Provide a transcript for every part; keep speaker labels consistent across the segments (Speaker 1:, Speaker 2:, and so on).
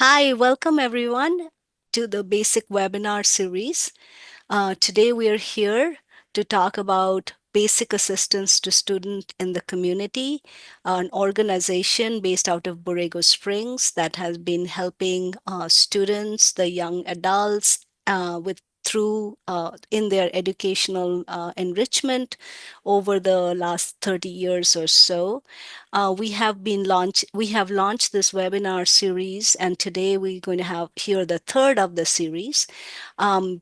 Speaker 1: Hi, welcome everyone to the basic webinar series. Today we are here to talk about basic assistance to students in the community, an organization based out of Borrego Springs that has been helping students, the young adults, with through in their educational enrichment over the last 30 years or so. We have launched this webinar series, and today we're going to have here the third of the series.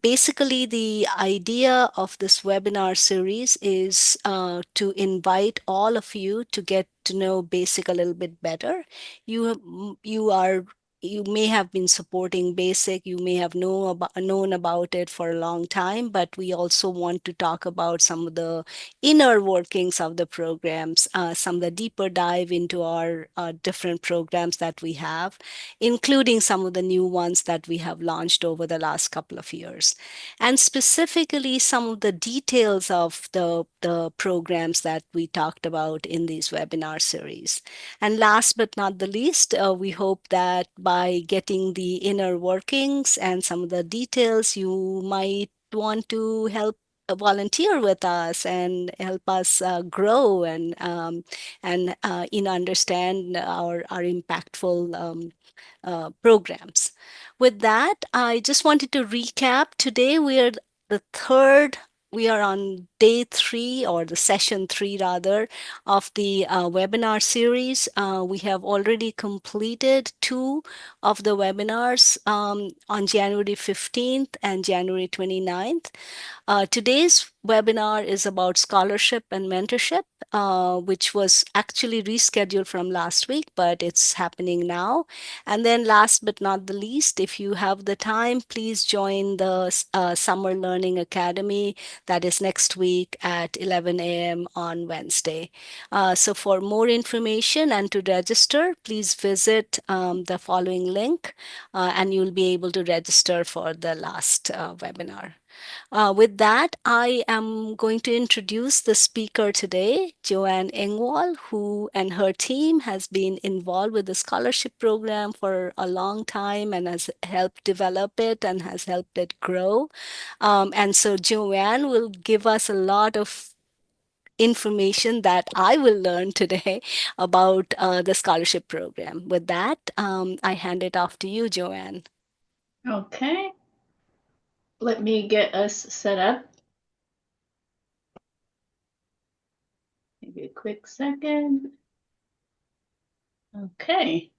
Speaker 1: Basically, the idea of this webinar series is to invite all of you to get to know BASIC a little bit better. You are you may have been supporting BASIC, you may have known about it for a long time, but we also want to talk about some of the inner workings of the programs, some of the deeper dive into our different programs that we have, including some of the new ones that we have launched over the last couple of years, and specifically some of the details of the programs that we talked about in these webinar series. And last but not the least, we hope that by getting the inner workings and some of the details, you might want to help volunteer with us and help us grow and understand our impactful programs. With that, I just wanted to recap. Today the third, we are on day three, or the session three rather, of the webinar series. We have already completed two of the webinars on January 15th and January 29th. Today's webinar is about scholarship and mentorship, which was actually rescheduled from last week, but it's happening now. And then last but not the least, if you have the time, please join the Summer Learning Academy that is next week at 11 a.m. on Wednesday. So for more information and to register, please visit the following link and you'll be able to register for the last webinar. With that, I am going to introduce the speaker today, Joanne Engwall, who and her team has been involved with the scholarship program for a long time and has helped develop it and has helped it grow. And so Joanne will give us a lot of information that I will learn today about the scholarship program. With that, I hand it off to you, Joanne.
Speaker 2: Okay. Let me get us set up. Maybe a quick second. Okay.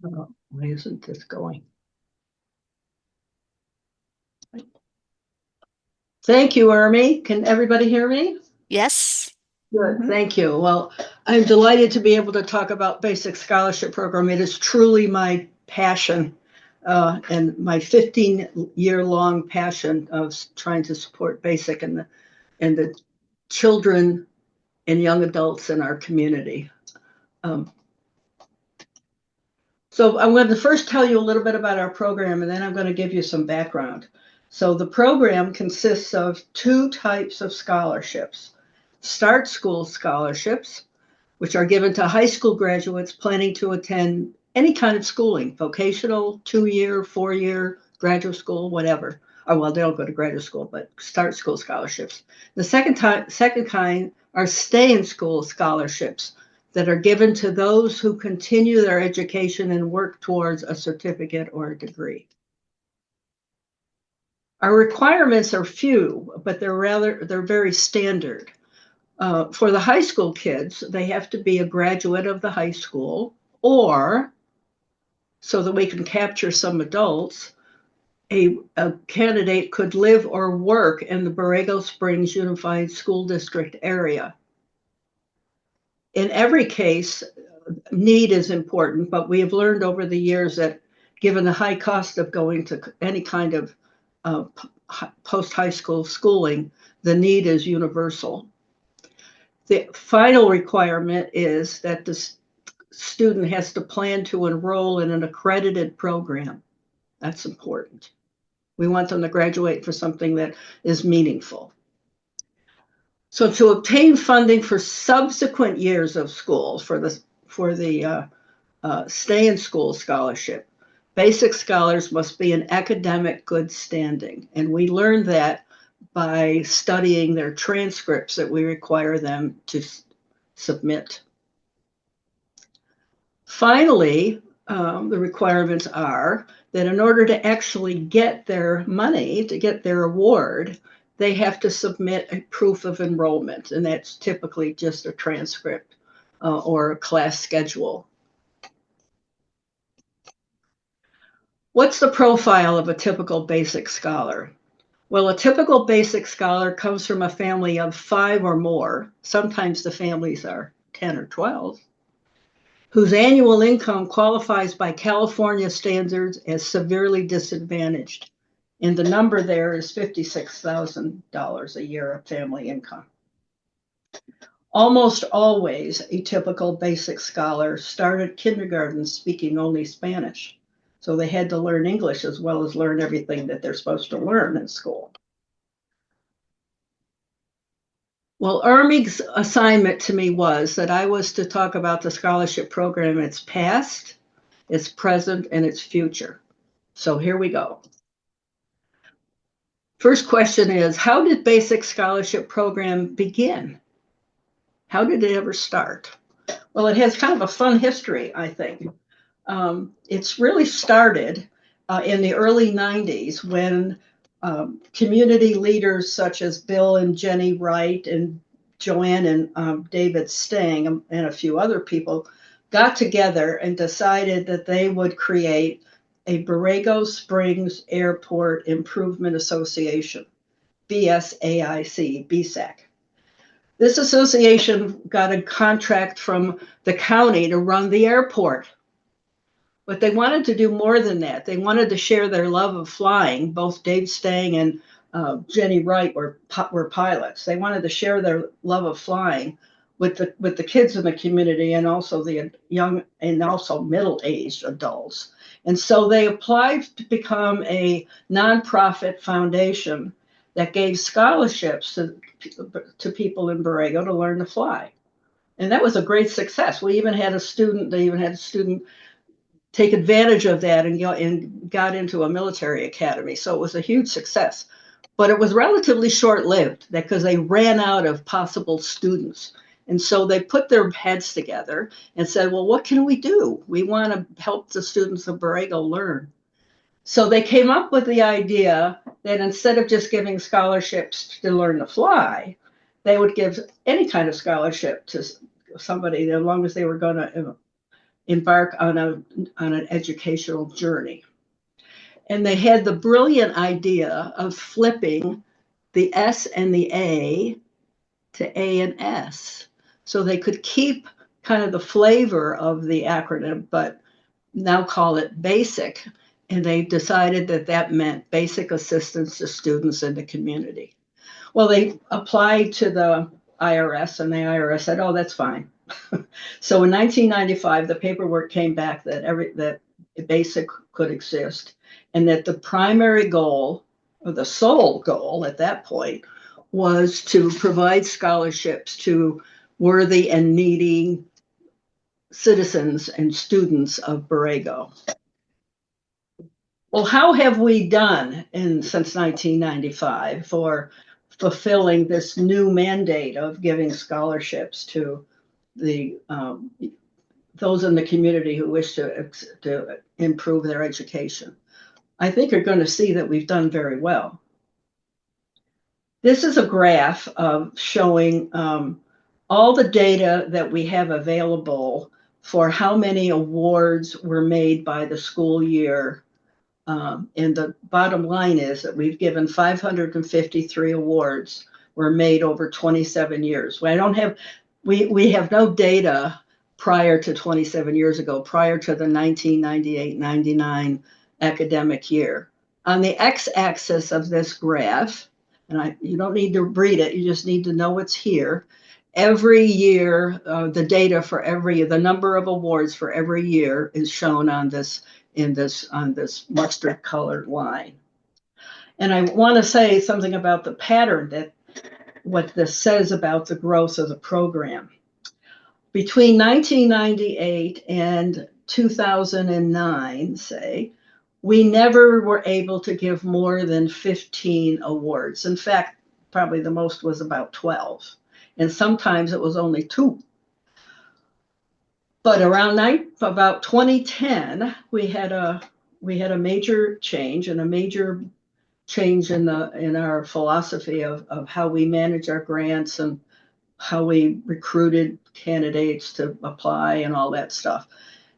Speaker 3: Oh, why isn't this going? Thank you, Ermi. Can everybody hear me?
Speaker 1: Yes.
Speaker 3: Good, thank you. Well, I'm delighted to be able to talk about Basic Scholarship Program. It is truly my passion and my 15-year-long passion of trying to support Basic and the children and young adults in our community. So I'm going to first tell you a little bit about our program, and then I'm going to give you some background. So the program consists of two types of scholarships. Start School scholarships, which are given to high school graduates planning to attend any kind of schooling, vocational, 2-year, 4-year, graduate school, whatever. Oh, well, they don't go to graduate school, but Start School scholarships. The second kind are Stay in School scholarships that are given to those who continue their education and work towards a certificate or a degree. Our requirements are few, but they're very standard. For the high school kids, they have to be a graduate of the high school, or, so that we can capture some adults, a candidate could live or work in the Borrego Springs Unified School District area. In every case, need is important, but we have learned over the years that given the high cost of going to any kind of post-high school schooling, the need is universal. The final requirement is that the student has to plan to enroll in an accredited program. That's important. We want them to graduate for something that is meaningful. So to obtain funding for subsequent years of school for the stay in school scholarship, basic scholars must be in academic good standing. And we learn that by studying their transcripts that we require them to submit. Finally, the requirements are that in order to actually get their money, to get their award, they have to submit a proof of enrollment, and that's typically just a transcript or a class schedule. What's the profile of a typical basic scholar? Well, a typical basic scholar comes from a family of 5 or more. Sometimes the families are 10 or 12, whose annual income qualifies by California standards as severely disadvantaged. And the number there is $56,000 a year of family income. Almost always, a typical basic scholar started kindergarten speaking only Spanish. So they had to learn English as well as learn everything that they're supposed to learn in school. Well, Ermig's assignment to me was that I was to talk about the scholarship program, its past, its present, and its future. So here we go. First question is, how did basic scholarship program begin? How did it ever start? Well, it has kind of a fun history, I think. It's really started in the early 90s when community leaders such as Bill and Jenny Wright and Joanne and David Stang and a few other people got together and decided that they would create a Borrego Springs Airport Improvement Association, BSAIC, BSAC. This association got a contract from the county to run the airport. But they wanted to do more than that. They wanted to share their love of flying. Both Dave Stang and Jenny Wright were pilots. They wanted to share their love of flying with the kids in the community and also the young and also middle-aged adults. And so they applied to become a nonprofit foundation that gave scholarships to people in Borrego to learn to fly. And that was a great success. They even had a student take advantage of that and got into a military academy. So it was a huge success. But it was relatively short-lived because they ran out of possible students. And so they put their heads together and said, well, what can we do? We want to help the students of Borrego learn. So they came up with the idea that instead of just giving scholarships to learn to fly, they would give any kind of scholarship to somebody as long as they were going to embark on an educational journey. And they had the brilliant idea of flipping the S and the A to A and S. So they could keep kind of the flavor of the acronym, but now call it BASIC. And they decided that that meant basic assistance to students in the community. Well, they applied to the IRS, and the IRS said, oh, that's fine. So in 1995, the paperwork came back that BASIC could exist, and that the primary goal, or the sole goal at that point, was to provide scholarships to worthy and needy citizens and students of Borrego. Well, how have we done since 1995 for fulfilling this new mandate of giving scholarships to those in the community who wish to improve their education? I think you're going to see that we've done very well. This is a graph of showing all the data that we have available for how many awards were made by the school year. And the bottom line is that we've given 553 awards were made over 27 years. We have no data prior to 27 years ago, prior to the 1998-99 academic year. On the x-axis of this graph, and you don't need to read it, you just need to know it's here. Every year, the data for the number of awards for every year is shown on this mustard colored line. And I want to say something about the pattern that what this says about the growth of the program. Between 1998 and 2009, say, we never were able to give more than 15 awards. In fact, probably the most was about 12. And sometimes it was only 2. But about 2010, we had a major change and a major change in our philosophy of how we manage our grants and how we recruited candidates to apply and all that stuff.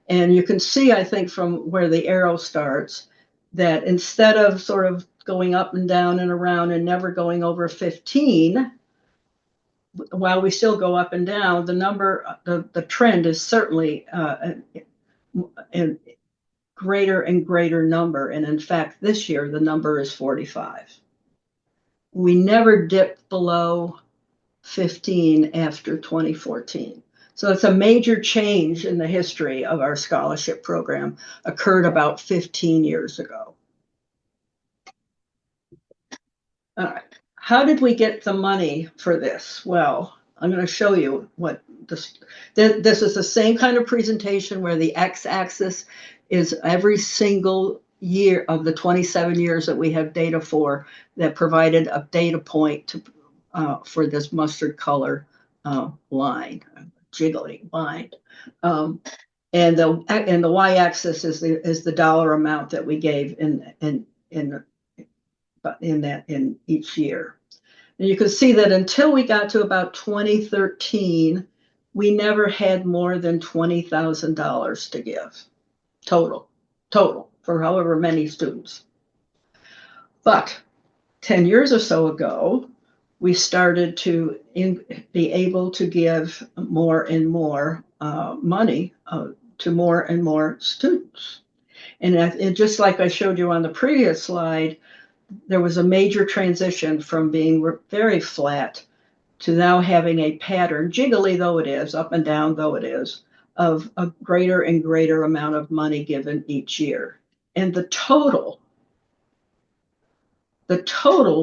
Speaker 3: And you can see, I think, from where the arrow starts, that instead of sort of going up and down and around and never going over 15, while we still go up and down, the trend is certainly a greater and greater number. And in fact, this year, the number is 45. We never dipped below 15 after 2014. So it's a major change in the history of our scholarship program, occurred about 15 years ago. All right. How did we get the money for this? Well, I'm going to show you what this is the same kind of presentation where the x-axis is every single year of the 27 years that we have data for that provided a data point to, for this mustard color line, jiggly line. And the y-axis is the dollar amount that we gave in each year. And you can see that until we got to about 2013, we never had more than $20,000 to give total for however many students. But 10 years or so ago, we started to be able to give more and more money to more and more students. And just like I showed you on the previous slide, there was a major transition from being very flat to now having a pattern, jiggly though it is, up and down though it is, of a greater and greater amount of money given each year. And the total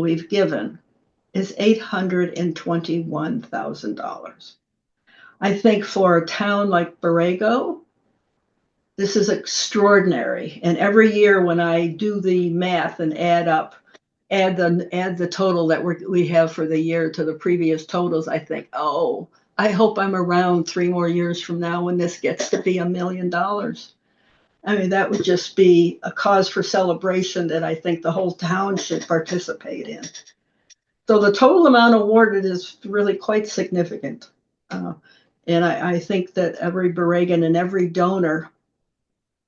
Speaker 3: we've given is $821,000. I think for a town like Borrego, this is extraordinary. And every year when I do the math and add the total that we have for the year to the previous totals, I think, oh, I hope I'm around 3 more years from now when this gets to be $1 million. I mean, that would just be a cause for celebration that I think the whole town should participate in. So the total amount awarded is really quite significant. And I think that every Borregan and every donor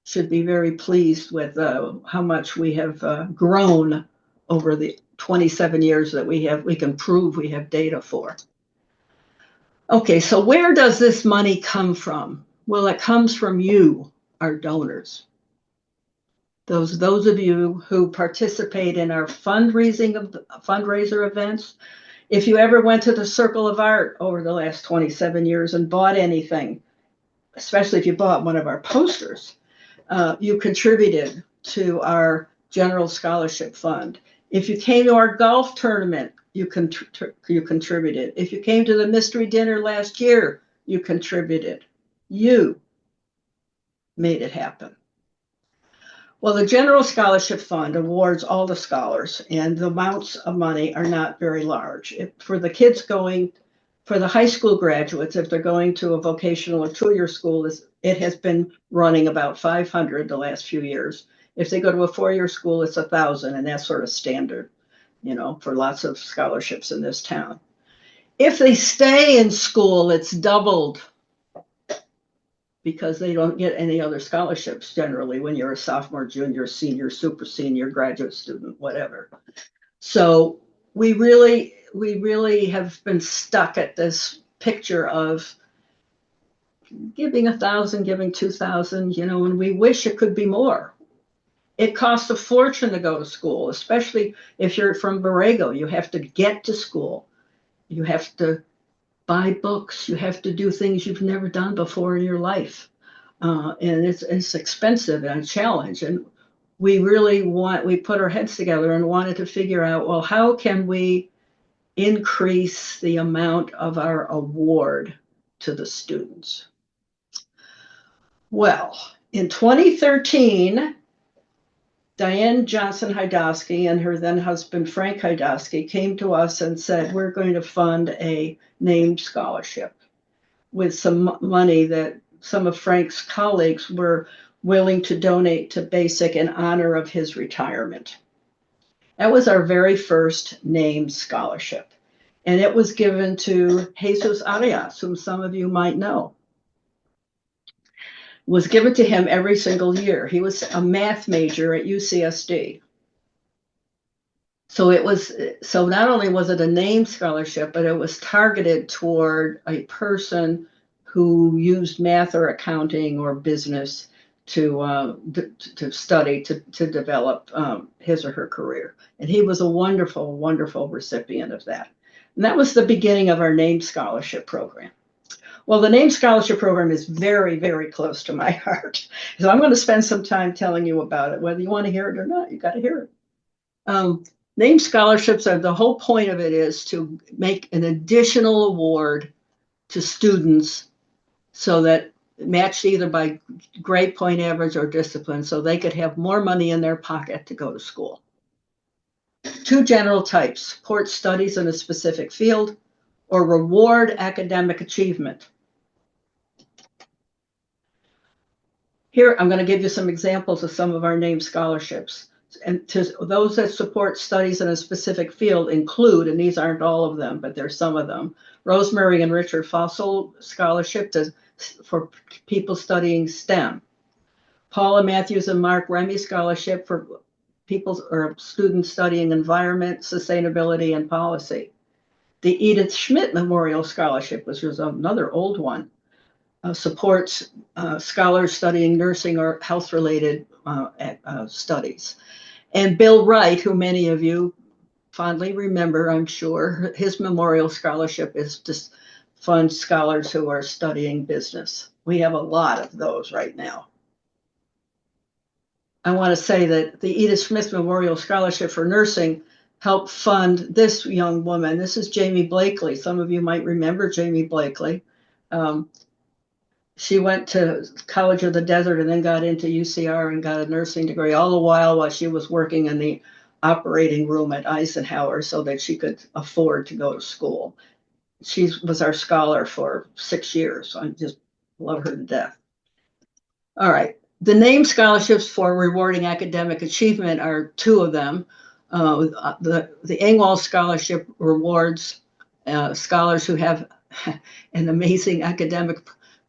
Speaker 3: should be very pleased with how much we have grown over the 27 years that we can prove we have data for. Okay, so where does this money come from? Well, it comes from you, our donors. Those of you who participate in our fundraiser events. If you ever went to the Circle of Art over the last 27 years and bought anything, especially if you bought one of our posters, you contributed to our general scholarship fund. If you came to our golf tournament, you contributed. If you came to the mystery dinner last year, you contributed. You made it happen. Well, the General Scholarship Fund awards all the scholars, and the amounts of money are not very large. For the kids for the high school graduates, if they're going to a vocational or 2-year school, it has been running about 500 the last few years. If they go to a 4-year school, it's 1,000, and that's sort of standard, for lots of scholarships in this town. If they stay in school, it's doubled, because they don't get any other scholarships generally when you're a sophomore, junior, senior, super senior, graduate student, whatever. So we really have been stuck at this picture of giving 1,000, giving 2,000, and we wish it could be more. It costs a fortune to go to school, especially if you're from Borrego. You have to get to school. You have to buy books. You have to do things you've never done before in your life. And it's expensive and a challenge. And we put our heads together and wanted to figure out, well, how can we increase the amount of our award to the students? Well, in 2013, Diane Johnson Hydowski and her then husband Frank Hydowski came to us and said, we're going to fund a named scholarship with some money that some of Frank's colleagues were willing to donate to Basic in honor of his retirement. That was our very first named scholarship. And it was given to Jesus Arias, whom some of you might know. It was given to him every single year. He was a math major at UCSD. So not only was it a named scholarship, but it was targeted toward a person who used math or accounting or business to study, to develop his or her career. And he was a wonderful, wonderful recipient of that. And that was the beginning of our named scholarship program. Well, the named scholarship program is very, very close to my heart. So I'm going to spend some time telling you about it. Whether you want to hear it or not, you got to hear it. Named scholarships are, the whole point of it is to make an additional award to students so that matched either by grade point average or discipline, so they could have more money in their pocket to go to school. Two general types: support studies in a specific field or reward academic achievement. Here, I'm going to give you some examples of some of our named scholarships. And to those that support studies in a specific field include, and these aren't all of them, but there's some of them, Rosemary and Richard Fossil Scholarship for people studying STEM. Paula Matthews and Mark Remy Scholarship for people or students studying environment, sustainability, and policy. The Edith Schmidt Memorial Scholarship, which was another old one, supports scholars studying nursing or health-related studies. And Bill Wright, who many of you fondly remember, I'm sure, his memorial scholarship is to fund scholars who are studying business. We have a lot of those right now. I want to say that the Edith Smith Memorial Scholarship for Nursing helped fund this young woman. This is Jamie Blakely. Some of you might remember Jamie Blakely. She went to College of the Desert and then got into UCR and got a nursing degree, all the while she was working in the operating room at Eisenhower so that she could afford to go to school. She was our scholar for 6 years. I just love her to death. All right. The named scholarships for rewarding academic achievement are two of them. The Engwall Scholarship rewards scholars who have an amazing academic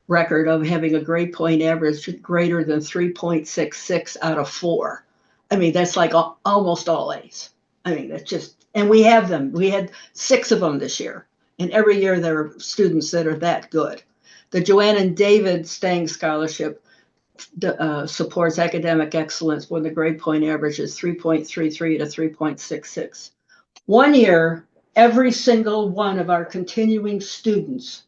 Speaker 3: record of having a grade point average greater than 3.66 out of 4. I mean, that's like almost all A's. I mean, that's just, and we have them. We had 6 of them this year. And every year there are students that are that good. The Joanne and David Stang Scholarship supports academic excellence when the grade point average is 3.33 to 3.66. One year, every single one of our continuing students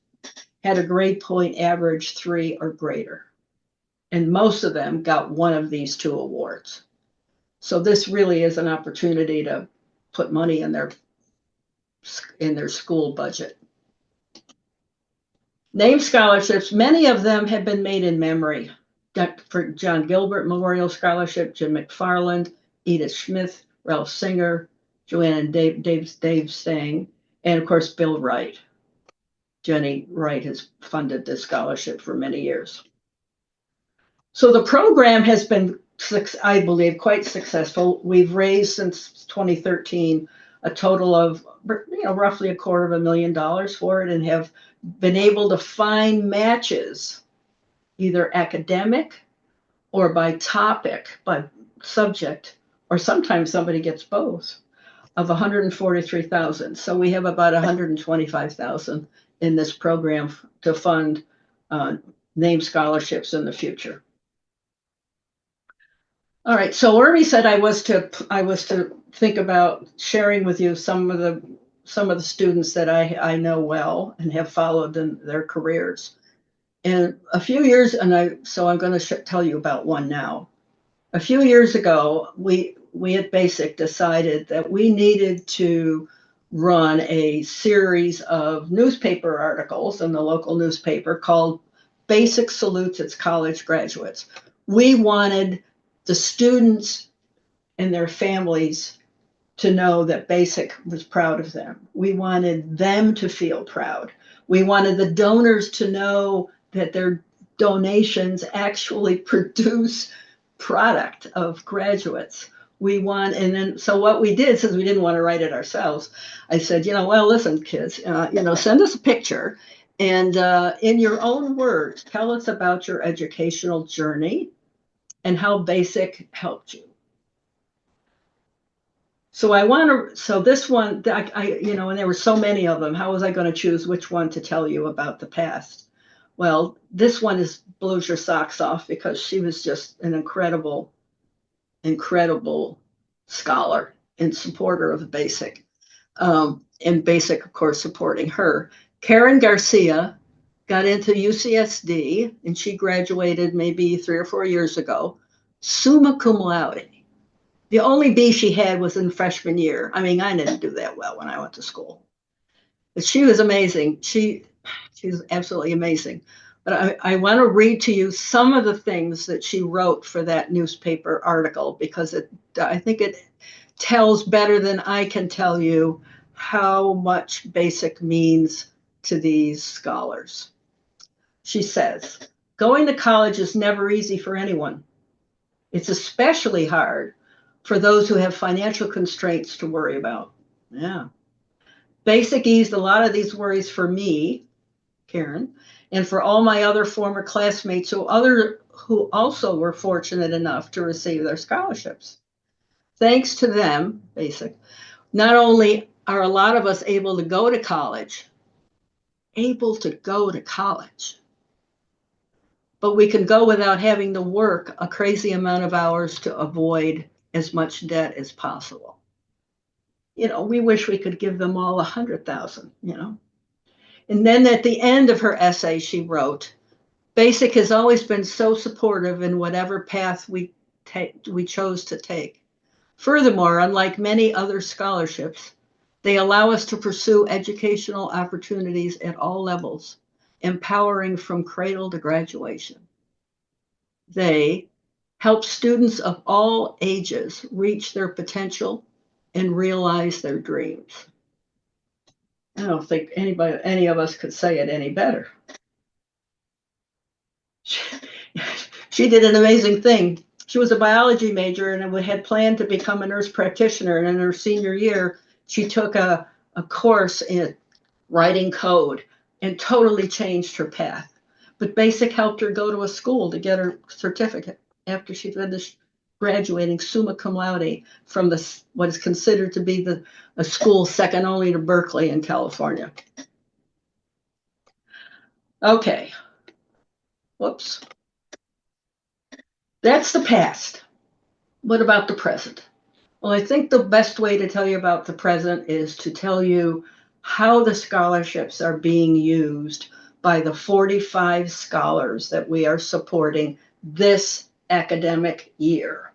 Speaker 3: had a grade point average 3 or greater. And most of them got one of these 2 awards. So this really is an opportunity to put money in their school budget. Named scholarships, many of them have been made in memory. For John Gilbert Memorial Scholarship, Jim McFarland, Edith Smith, Ralph Singer, Joanne and Dave Stang, and of course, Bill Wright. Jenny Wright has funded this scholarship for many years. So the program has been, I believe, quite successful. We've raised since 2013 a total of roughly $250,000 for it, and have been able to find matches, either academic or by topic, by subject, or sometimes somebody gets both, of 143,000. So we have about 125,000 in this program to fund named scholarships in the future. All right, so Ermi said I was to think about sharing with you some of the students that I know well and have followed in their careers. And a few years, so I'm going to tell you about one now. A few years ago, we at Basic decided that we needed to run a series of newspaper articles in the local newspaper called Basic Salutes Its College Graduates. We wanted the students and their families to know that Basic was proud of them. We wanted them to feel proud. We wanted the donors to know that their donations actually produce product of graduates. And then, so what we did, since we didn't want to write it ourselves, I said, well, listen, kids, send us a picture and in your own words, tell us about your educational journey and how Basic helped you. So this one, and there were so many of them, how was I going to choose which one to tell you about the past? Well, this one blows your socks off because she was just an incredible scholar and supporter of Basic. And Basic, of course, supporting her. Karen Garcia got into UCSD, and she graduated maybe 3 or 4 years ago, summa cum laude. The only B she had was in freshman year. I mean, I didn't do that well when I went to school. But she was amazing. She's absolutely amazing. But I want to read to you some of the things that she wrote for that newspaper article because I think it tells better than I can tell you how much Basic means to these scholars. She says, going to college is never easy for anyone. It's especially hard for those who have financial constraints to worry about. Yeah. Basic eased a lot of these worries for me, Karen, and for all my other former classmates who also were fortunate enough to receive their scholarships. Thanks to them, Basic, not only are a lot of us able to go to college, but we can go without having to work a crazy amount of hours to avoid as much debt as possible. We wish we could give them all 100,000, And then at the end of her essay, she wrote, Basic has always been so supportive in whatever path we chose to take. Furthermore, unlike many other scholarships, they allow us to pursue educational opportunities at all levels, empowering from cradle to graduation. They help students of all ages reach their potential and realize their dreams. I don't think any of us could say it any better. She did an amazing thing. She was a biology major and had planned to become a nurse practitioner. And in her senior year, she took a course in writing code and totally changed her path. But Basic helped her go to a school to get her certificate after she finished graduating summa cum laude from what is considered to be a school second only to Berkeley in California. Okay. Whoops. That's the past. What about the present? Well, I think the best way to tell you about the present is to tell you how the scholarships are being used by the 45 scholars that we are supporting this academic year.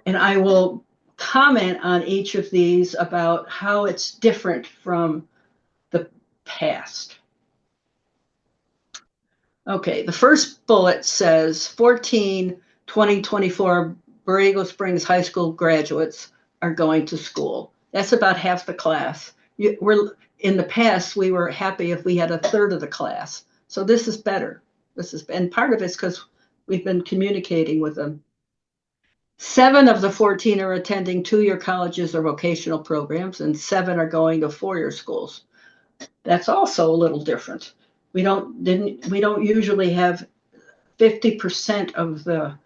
Speaker 3: And I will comment on each of these about how it's different from the past. Okay, the first bullet says 14 2024 Borrego Springs High School graduates are going to school. That's about half the class. In the past, we were happy if we had a third of the class. So this is better. And part of it's because we've been communicating with them. 7 of the 14 are attending 2-year colleges or vocational programs, and 7 are going to 4-year schools. That's also a little different. We don't usually have 50% of the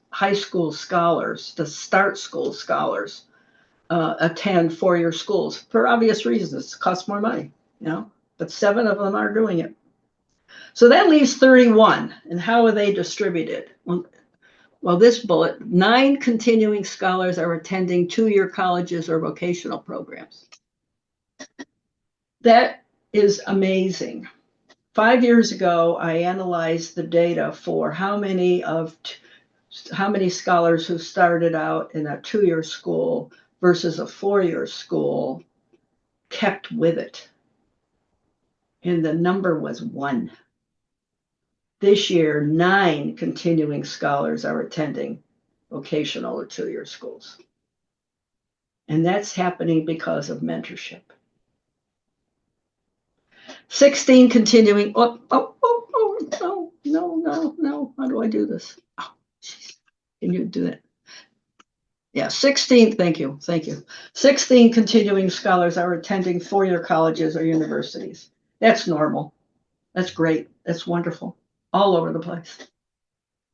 Speaker 3: high school scholars, the start school scholars, attend 4-year schools for obvious reasons. It costs more money, but 7 of them are doing it. So that leaves 31. And how are they distributed? Well, this bullet, 9 continuing scholars are attending 2-year colleges or vocational programs. That is amazing. 5 years ago, I analyzed the data for how many scholars who started out in a 2-year school versus a 4-year school kept with it. And the number was 1. This year, 9 continuing scholars are attending vocational or 2-year schools. And that's happening because of mentorship. 16 continuing, no. How do I do this? Oh, geez. Can you do that? Yeah, 16, thank you. 16 continuing scholars are attending 4-year colleges or universities. That's normal. That's great. That's wonderful. All over the place.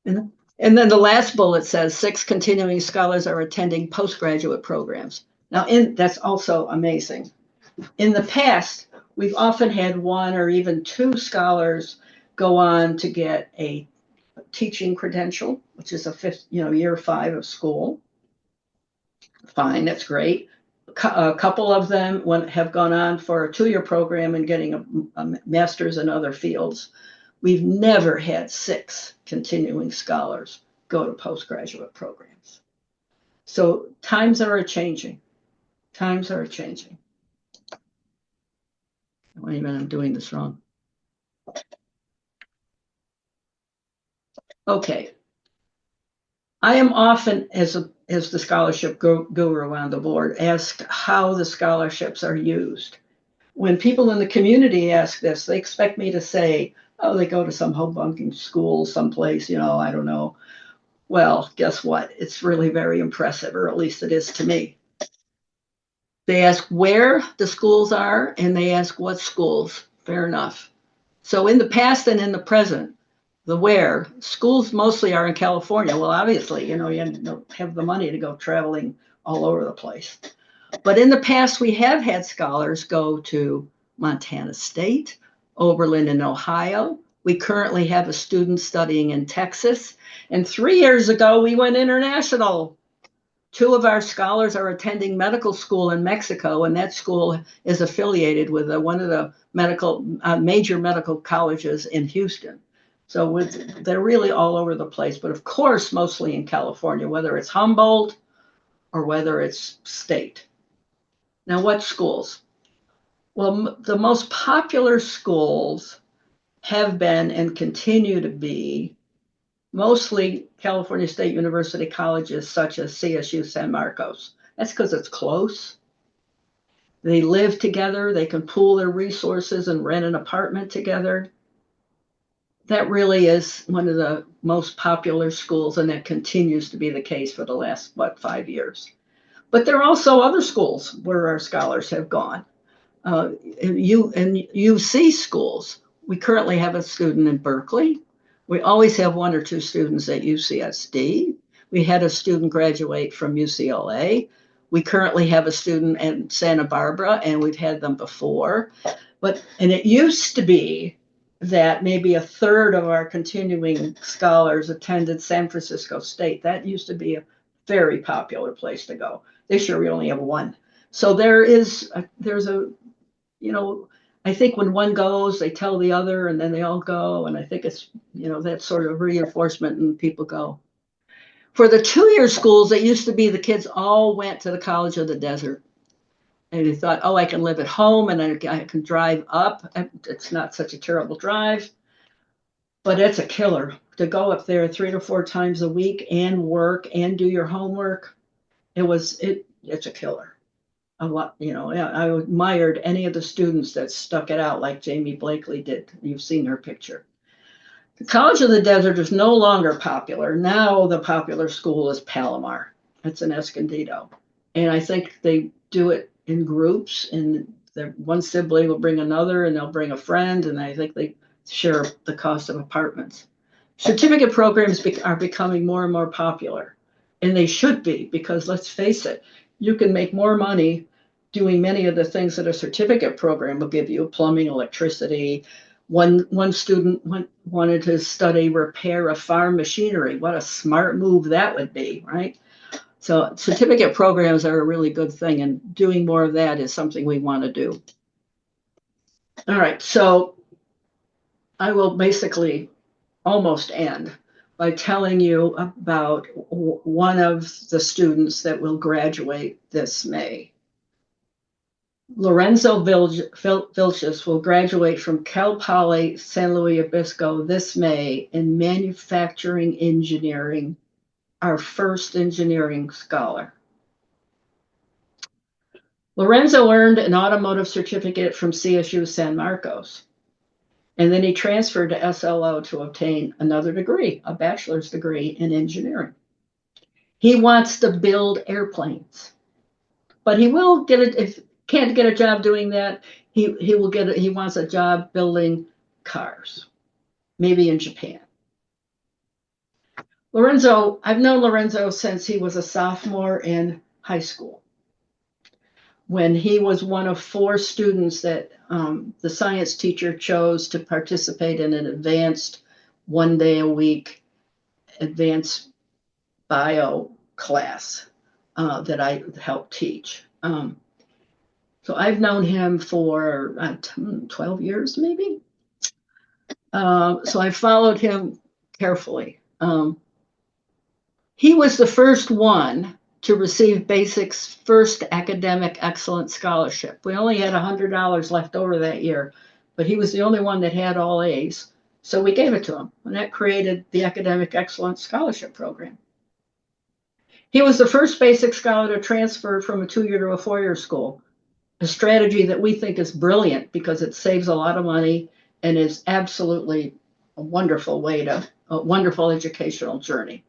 Speaker 3: And then the last bullet says 6 continuing scholars are attending postgraduate programs. Now, that's also amazing. In the past, we've often had 1 or even 2 scholars go on to get a teaching credential, which is year 5 of school. Fine, that's great. A couple of them have gone on for a 2-year program and getting a master's in other fields. We've never had 6 continuing scholars go to postgraduate programs. So times are changing. Wait a minute, I'm doing this wrong. Okay. I am often, as the scholarship guru on the board, asked how the scholarships are used. When people in the community ask this, they expect me to say, oh, they go to some homebunking school someplace, I don't know. Well, guess what? It's really very impressive, or at least it is to me. They ask where the schools are, and they ask what schools. Fair enough. So in the past and in the present, the where, schools mostly are in California. Well, obviously, you don't have the money to go traveling all over the place. But in the past, we have had scholars go to Montana State, Oberlin in Ohio. We currently have a student studying in Texas. And 3 years ago, we went international. 2 of our scholars are attending medical school in Mexico, and that school is affiliated with one of the major medical colleges in Houston. So they're really all over the place, but of course, mostly in California, whether it's Humboldt or whether it's state. Now, what schools? Well, the most popular schools have been and continue to be mostly California State University colleges such as CSU San Marcos. That's because it's close. They live together. They can pool their resources and rent an apartment together. That really is one of the most popular schools, and that continues to be the case for the last, 5 years. But there are also other schools where our scholars have gone. UC schools. We currently have a student in Berkeley. We always have 1 or 2 students at UCSD. We had a student graduate from UCLA. We currently have a student at Santa Barbara, and we've had them before. And it used to be that maybe 1/3 of our continuing scholars attended San Francisco State. That used to be a very popular place to go. This year we only have 1. So there's a I think when one goes, they tell the other, and then they all go. And I think it's, that sort of reinforcement, and people go. For the 2-year schools, it used to be the kids all went to the College of the Desert. And they thought, oh, I can live at home and I can drive up. It's not such a terrible drive, but it's a killer to go up there 3 to 4 times a week and work and do your homework. It's a killer. A lot, I admired any of the students that stuck it out like Jamie Blakely did. You've seen her picture. The College of the Desert is no longer popular. Now the popular school is Palomar. It's in Escondido. And I think they do it in groups, and one sibling will bring another, and they'll bring a friend, and I think they share the cost of apartments. Certificate programs are becoming more and more popular, and they should be, because let's face it, you can make more money doing many of the things that a certificate program will give you: plumbing, electricity. One student wanted to study repair of farm machinery. What a smart move that would be, right? So certificate programs are a really good thing, and doing more of that is something we want to do. All right, so I will basically almost end by telling you about one of the students that will graduate this May. Lorenzo Vilches will graduate from Cal Poly San Luis Obispo this May in manufacturing engineering, our first engineering scholar. Lorenzo earned an automotive certificate from CSU San Marcos, and then he transferred to SLO to obtain another degree, a bachelor's degree in engineering. He wants to build airplanes, but he will get it if can't get a job doing that. He will get it. He wants a job building cars, maybe in Japan. Lorenzo, I've known Lorenzo since he was a sophomore in high school, when he was one of 4 students that the science teacher chose to participate in an advanced 1 day a week advanced bio class that I helped teach. So I've known him for 12 years, maybe. So I followed him carefully. He was the first one to receive BASIC's first academic excellence scholarship. We only had $100 left over that year, but he was the only one that had all A's. So we gave it to him, and that created the Academic Excellence Scholarship Program. He was the first BASIC scholar to transfer from a 2-year to a 4-year school, a strategy that we think is brilliant because it saves a lot of money and is absolutely a wonderful educational journey.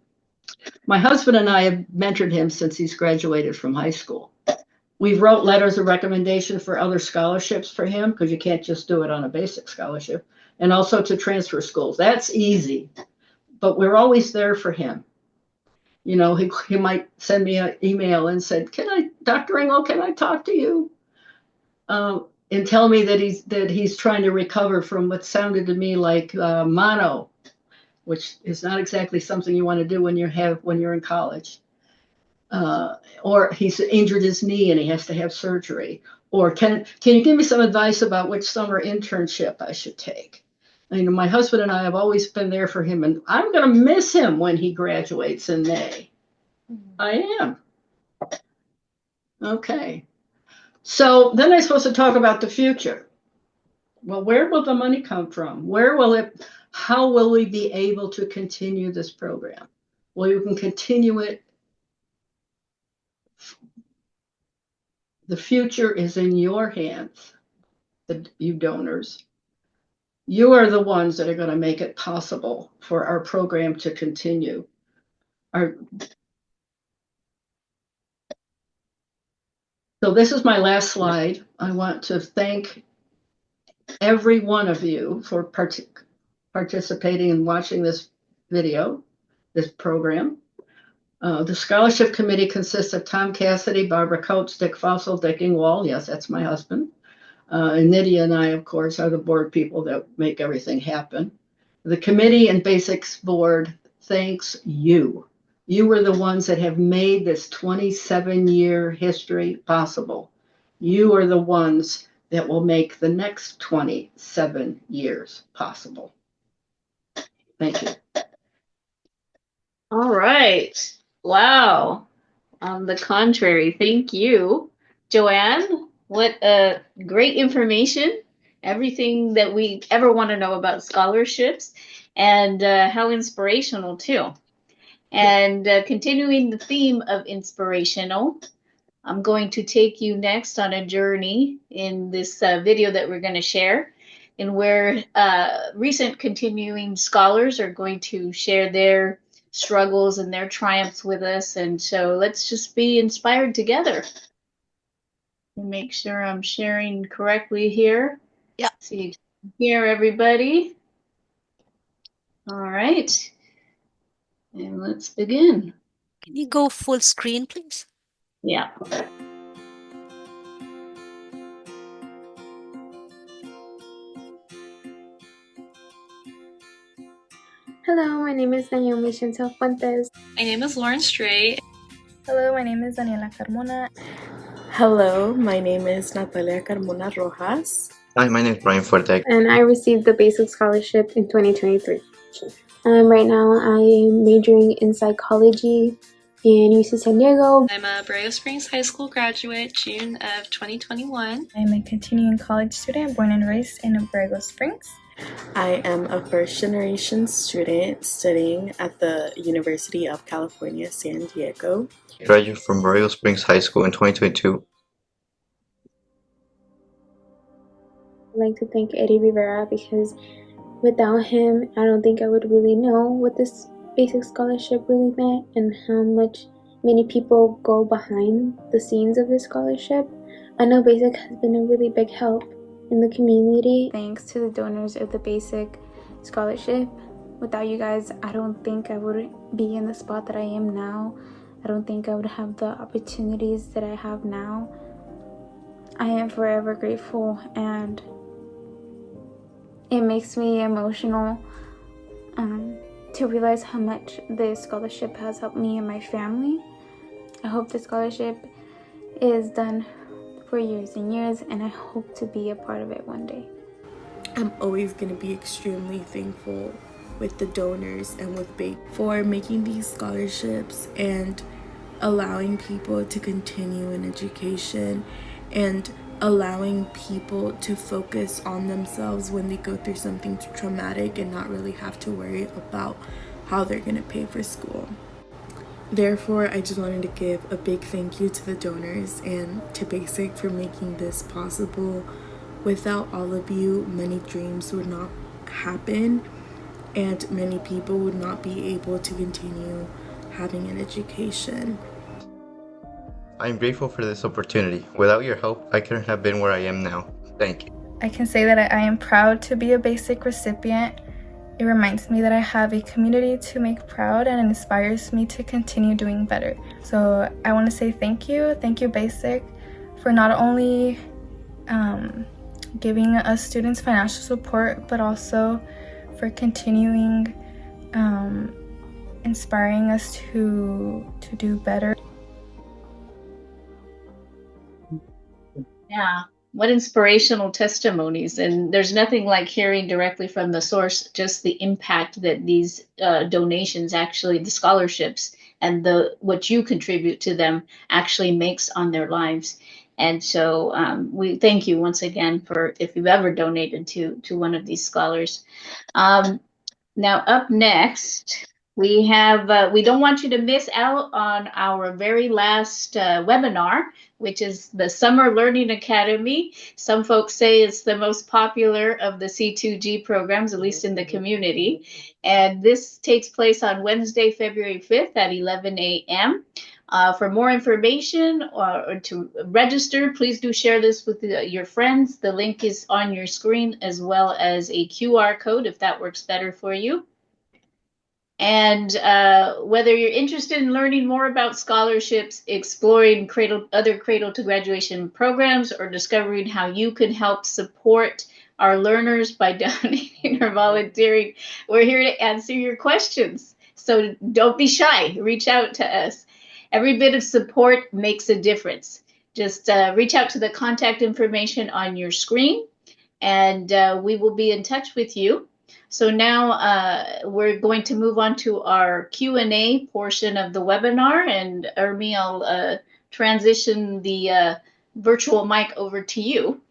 Speaker 3: My husband and I have mentored him since he's graduated from high school. We've wrote letters of recommendation for other scholarships for him, because you can't just do it on a BASIC scholarship, and also to transfer schools. That's easy, but we're always there for him. You know, he might send me an email and said, Dr. Engel, can I talk to you? And tell me that he's trying to recover from what sounded to me like mono, which is not exactly something you want to do when you're in college. Or he's injured his knee and he has to have surgery. Or can you give me some advice about which summer internship I should take? You know, my husband and I have always been there for him, and I'm going to miss him when he graduates in May. I am. Okay. So then I'm supposed to talk about the future. Well, where will the money come from? How will we be able to continue this program? Well, you can continue it. The future is in your hands, you donors. You are the ones that are going to make it possible for our program to continue. So this is my last slide. I want to thank every one of you for participating and watching this video, this program. The scholarship committee consists of Tom Cassidy, Barbara Coates, Dick Fossel, Dick Ingwall. Yes, that's my husband. And Nydia and I, of course, are the board people that make everything happen. The committee and BASIC's board thanks you. You were the ones that have made this 27-year history possible. You are the ones that will make the next 27 years possible. Thank you.
Speaker 2: All right. Wow. On the contrary, thank you, Joanne. What great information. Everything that we ever want to know about scholarships, and how inspirational too. And continuing the theme of inspirational, I'm going to take you next on a journey in this video that we're going to share, and where recent continuing scholars are going to share their struggles and their triumphs with us. And so let's just be inspired together. Make sure I'm sharing correctly here.
Speaker 1: Yeah.
Speaker 2: So you can hear everybody. All right. And let's begin.
Speaker 1: Can you go full screen, please?
Speaker 2: Yeah.
Speaker 4: Hello, my name is Naomi Chantel Fuentes.
Speaker 2: My name is Lauren Stray.
Speaker 5: Hello, my name is Daniela Carmona.
Speaker 6: Hello, my name is Natalia Carmona Rojas.
Speaker 7: Hi, my name is Brian Forte.
Speaker 4: And I received the BASIC scholarship in 2023. Right now I am majoring in psychology in UC San Diego.
Speaker 6: I'm a Borrego Springs High School graduate, June of 2021.
Speaker 5: I'm a continuing college student born and raised in Borrego Springs.
Speaker 6: I am a first generation student studying at the University of California, San Diego.
Speaker 7: Graduated from Borrego Springs High School in 2022.
Speaker 4: I'd like to thank Eddie Rivera because without him, I don't think I would really know what this basic scholarship really meant and how much many people go behind the scenes of this scholarship. I know Basic has been a really big help in the community.
Speaker 8: Thanks to the donors of the Basic Scholarship. Without you guys, I don't think I would be in the spot that I am now. I don't think I would have the opportunities that I have now. I am forever grateful, and it makes me emotional to realize how much this scholarship has helped me and my family. I hope the scholarship is done for years and years, and I hope to be a part of it one day.
Speaker 6: I'm always going to be extremely thankful with the donors and with BAKE for making these scholarships and allowing people to continue in education and allowing people to focus on themselves when they go through something traumatic and not really have to worry about how they're going to pay for school. Therefore, I just wanted to give a big thank you to the donors and to Basic for making this possible. Without all of you, many dreams would not happen and many people would not be able to continue having an education.
Speaker 7: I'm grateful for this opportunity. Without your help, I couldn't have been where I am now. Thank you.
Speaker 5: I can say that I am proud to be a Basic recipient. It reminds me that I have a community to make proud and inspires me to continue doing better. So I want to say thank you Basic, for not only giving us students financial support, but also for continuing inspiring us to do better.
Speaker 2: Yeah, what inspirational testimonies. And there's nothing like hearing directly from the source, just the impact that these donations actually, the scholarships and what you contribute to them actually makes on their lives. And so we thank you once again for if you've ever donated to one of these scholars. Now up next, we have, we don't want you to miss out on our very last webinar, which is the Summer Learning Academy. Some folks say it's the most popular of the C2G programs, at least in the community. And this takes place on Wednesday, February 5th at 11 a.m. For more information or to register, please do share this with your friends. The link is on your screen, as well as a QR code if that works better for you. And whether you're interested in learning more about scholarships, exploring other Cradle to Graduation programs, or discovering how you can help support our learners by donating or volunteering, we're here to answer your questions. So don't be shy. Reach out to us. Every bit of support makes a difference. Just reach out to the contact information on your screen, and we will be in touch with you. So now we're going to move on to our Q&A portion of the webinar, and Ermi, I'll transition the virtual mic over to you.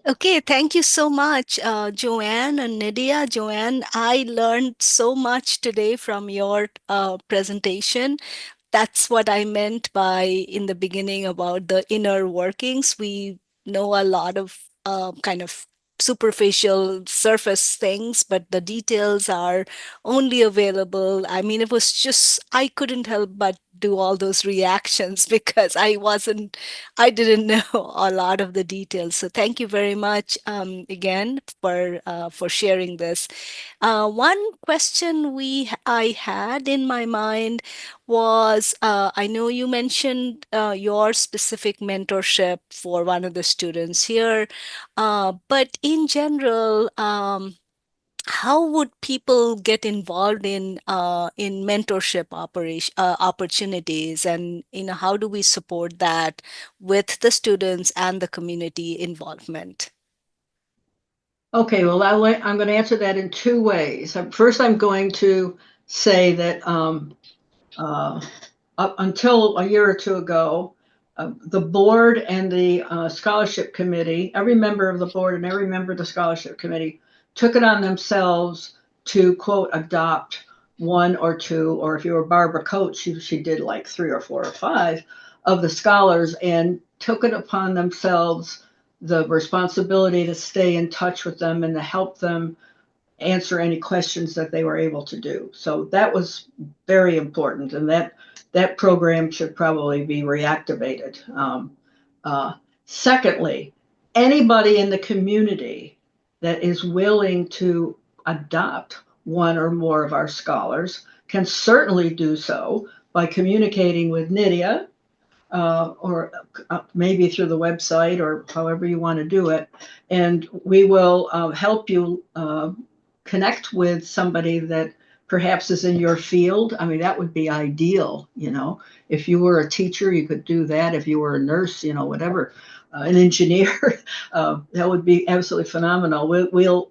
Speaker 1: Okay, thank you so much, Joanne and Nydia. Joanne, I learned so much today from your presentation. That's what I meant by in the beginning about the inner workings. We know a lot of kind of superficial surface things, but the details are only available. I mean, it was just, I couldn't help but do all those reactions because I didn't know a lot of the details. So thank you very much again for sharing this. One question I had in my mind was I know you mentioned your specific mentorship for one of the students here, but in general, how would people get involved in mentorship opportunities, and how do we support that with the students and the community involvement?
Speaker 3: Okay, well, I'm going to answer that in two ways. First, I'm going to say that Up until a year or two ago, the board and the scholarship committee, every member of the board and every member of the scholarship committee took it on themselves to, quote, adopt one or two, or if you were Barbara Coates, she did like 3 or 4 or 5 of the scholars and took it upon themselves the responsibility to stay in touch with them and to help them answer any questions that they were able to do. So that was very important, and that program should probably be reactivated. Uh, Secondly, anybody in the community that is willing to adopt one or more of our scholars can certainly do so by communicating with Nydia or maybe through the website or however you want to do it. And we will help you connect with somebody that perhaps is in your field. I mean, that would be ideal, you know. If you were a teacher, you could do that. If you were a nurse, you know, whatever, an engineer, that would be absolutely phenomenal.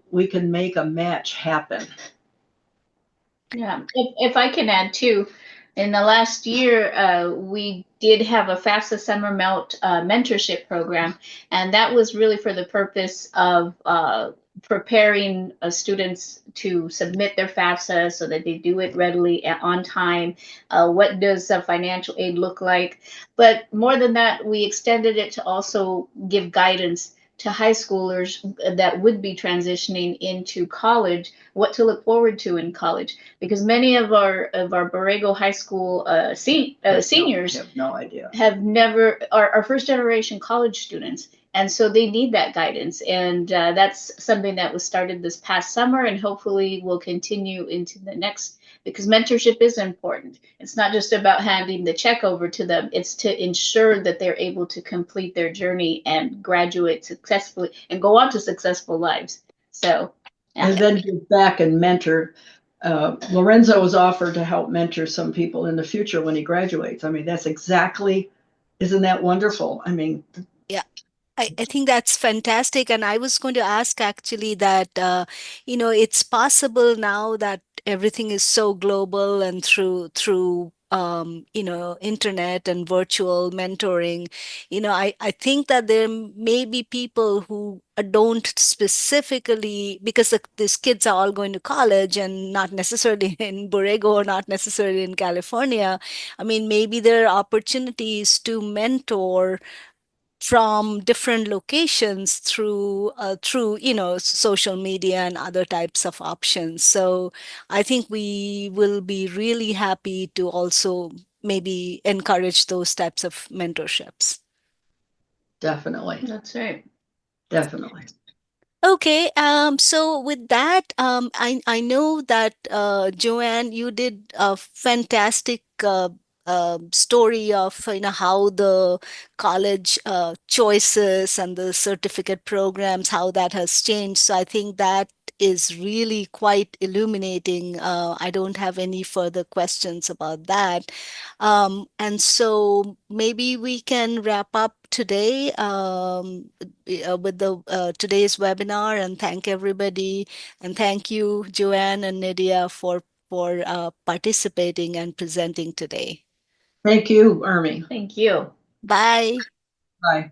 Speaker 3: We can make a match happen.
Speaker 2: Yeah, if I can add too, in the last year, we did have a FAFSA Summer Melt mentorship program, and that was really for the purpose of preparing students to submit their FAFSA so that they do it readily and on time. What does financial aid look like? But more than that, we extended it to also give guidance to high schoolers that would be transitioning into college, what to look forward to in college, because many of our Borrego High School seniors
Speaker 3: have no idea,
Speaker 2: have never are first generation college students, and so they need that guidance. And that's something that was started this past summer, and hopefully will continue into the next, because mentorship is important. It's not just about handing the check over to them, it's to ensure that they're able to complete their journey and graduate successfully and go on to successful lives. So, yeah.
Speaker 3: And then give back and mentor. Lorenzo was offered to help mentor some people in the future when he graduates. I mean, that's exactly, isn't that wonderful? I mean,
Speaker 1: Yeah. I think that's fantastic. And I was going to ask actually that, it's possible now that everything is so global and through internet and virtual mentoring. I think that there may be people who don't specifically, because these kids are all going to college and not necessarily in Borrego or not necessarily in California. I mean, maybe there are opportunities to mentor from different locations through social media and other types of options. So I think we will be really happy to also maybe encourage those types of mentorships.
Speaker 3: definitely,
Speaker 2: That's right.
Speaker 3: definitely.
Speaker 1: Okay, so with that, I know that Joanne, you did a fantastic story of how the college choices and the certificate programs, how that has changed. So I think that is really quite illuminating. I don't have any further questions about that. And so maybe we can wrap up today with the today's webinar and thank everybody, and thank you, Joanne and Nydia, for participating and presenting today.
Speaker 3: Thank you, Ermi.
Speaker 2: Thank you.
Speaker 1: Bye.
Speaker 3: Bye.